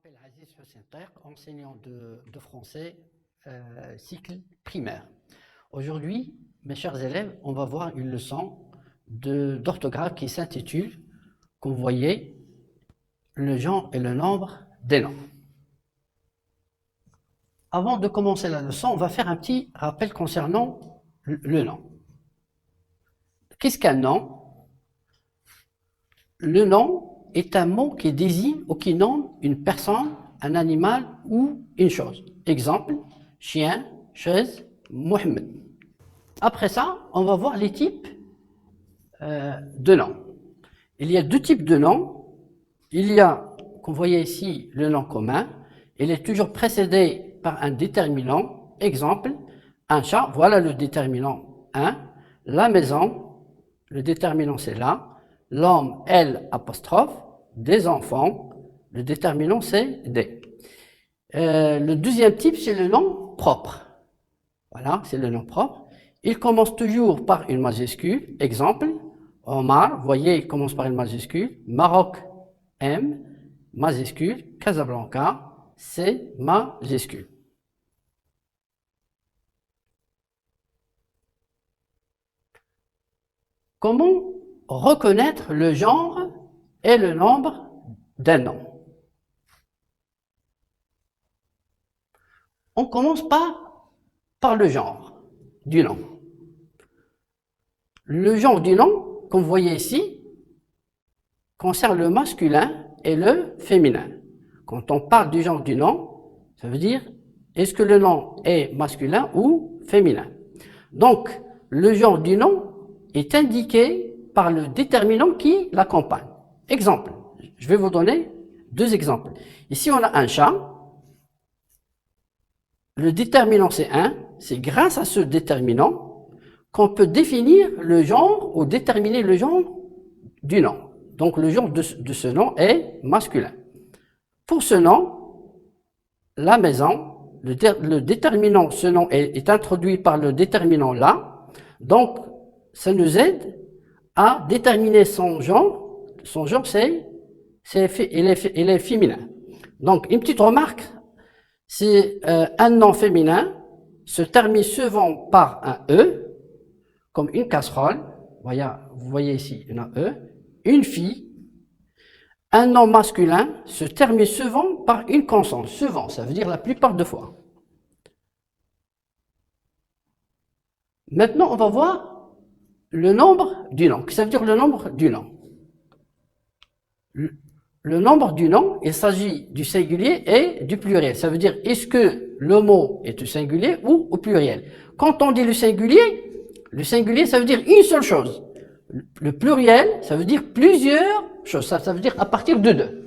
m'appelle Aziz Hussein Taïq, enseignant de français, cycle primaire. Aujourd'hui, mes chers élèves, on va voir une leçon d'orthographe qui s'intitule, comme vous voyez, le genre et le nombre des noms. Avant de commencer la leçon, on va faire un petit rappel concernant le nom. Qu'est-ce qu'un nom? Le nom est un mot qui désigne ou qui nomme une personne, un animal ou une chose. Exemple, chien, chaise, Mohamed. Après ça, on va voir les types de noms. Il y a deux types de noms. Il y a, comme vous voyez ici, le nom commun. Il est toujours précédé par un déterminant. Exemple, un chat, voilà le déterminant 1. La maison, le déterminant c'est là. L'homme, L apostrophe, des enfants, le déterminant c'est des. Le deuxième type, c'est le nom propre. Voilà, c'est le nom propre. Il commence toujours par une majuscule. Exemple, Omar, vous voyez, il commence par une majuscule. Maroc, M, majuscule. Casablanca, C, majuscule. Comment reconnaître le genre et le nombre d'un nom? On commence par le genre du nom. Le genre du nom, comme vous voyez ici, concerne le masculin et le féminin. Quand on parle du genre du nom, ça veut dire est-ce que le nom est masculin ou féminin. Donc, le genre du nom est indiqué par le déterminant qui l'accompagne. Exemple, je vais vous donner deux exemples. Ici, on a un chat. Le déterminant, c'est 1. C'est grâce à ce déterminant qu'on peut définir le genre ou déterminer le genre du nom. Donc, le genre de ce nom est masculin. Pour ce nom, la maison, le déterminant, ce nom est introduit par le déterminant là. Donc, ça nous aide à déterminer son genre. Son genre, il est féminin. Donc, une petite remarque, c'est un nom féminin se termine souvent par un E, comme une casserole. Vous voyez ici, un E. Une fille. Un nom masculin se termine souvent par une consonne. Souvent, ça veut dire la plupart des fois. Maintenant, on va voir le nombre du nom. Ça veut dire le nombre du nom. Le nombre du nom, il s'agit du singulier et du pluriel. Ça veut dire, est-ce que le mot est au singulier ou au pluriel? Quand on dit le singulier, ça veut dire une seule chose. Le pluriel, ça veut dire plusieurs choses. Ça veut dire à partir de deux.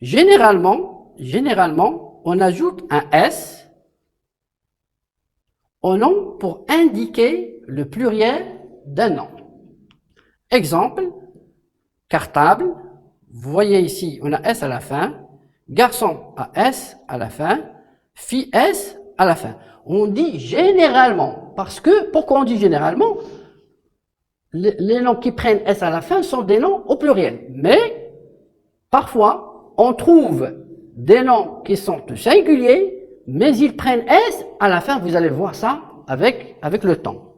Généralement, on ajoute un S au nom pour indiquer le pluriel d'un nom. Exemple, cartable. Vous voyez ici, on a S à la fin. Garçon a S à la fin. Fille S à la fin. On dit généralement. Parce que, pourquoi on dit généralement? Les noms qui prennent S à la fin sont des noms au pluriel. Mais, parfois, on trouve des noms qui sont au singulier, mais ils prennent S à la fin. Vous allez voir ça avec le temps.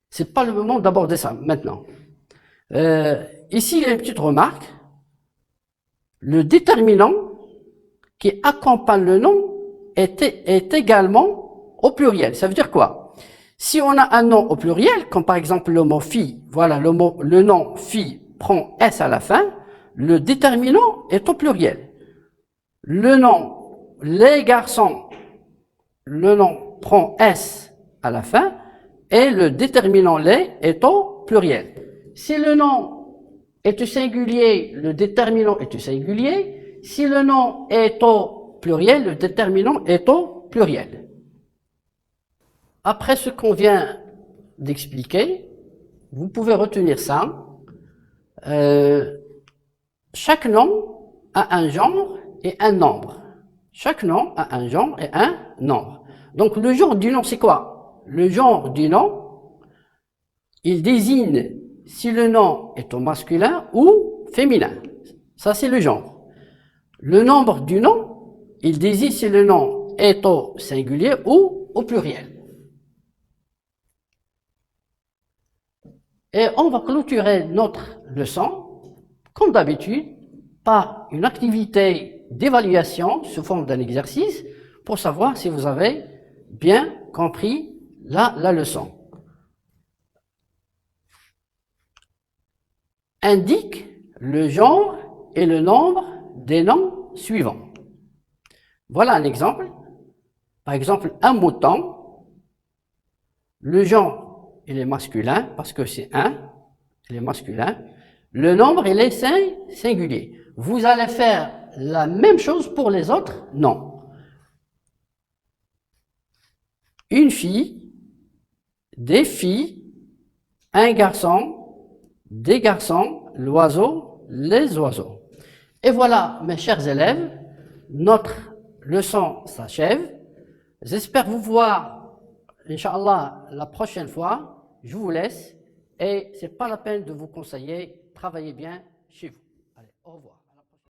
C'est pas le moment d'aborder ça maintenant. Ici, il y a une petite remarque. Le déterminant qui accompagne le nom est également au pluriel. Ça veut dire quoi? Si on a un nom au pluriel, comme par exemple le mot fille, voilà, le nom fille prend S à la fin, le déterminant est au pluriel. Le nom les garçons, le nom prend S à la fin et le déterminant les est au pluriel. Si le nom est au singulier, le déterminant est au singulier. Si le nom est au pluriel, le déterminant est au pluriel. Après ce qu'on vient d'expliquer, vous pouvez retenir ça. Chaque nom a un genre et un nombre. Chaque nom a un genre et un nombre. Donc le genre du nom, c'est quoi? Le genre du nom, il désigne si le nom est au masculin ou féminin. Ça, c'est le genre. Le nombre du nom, il désigne si le nom est au singulier ou au pluriel. Et on va clôturer notre leçon, comme d'habitude, par une activité d'évaluation sous forme d'un exercice pour savoir si vous avez bien compris la leçon. Indique le genre et le nombre des noms suivants. Voilà un exemple. Par exemple, un mouton. Le genre, il est masculin parce que c'est un, il est masculin. Le nombre, il est singulier. Vous allez faire la même chose pour les autres? Non. Une fille, des filles, un garçon, des garçons, l'oiseau, les oiseaux. Et voilà, mes chers élèves, notre leçon s'achève. J'espère vous voir, Inch'Allah, la prochaine fois. Je vous laisse et ce n'est pas la peine de vous conseiller. Travaillez bien chez vous. Allez, au revoir.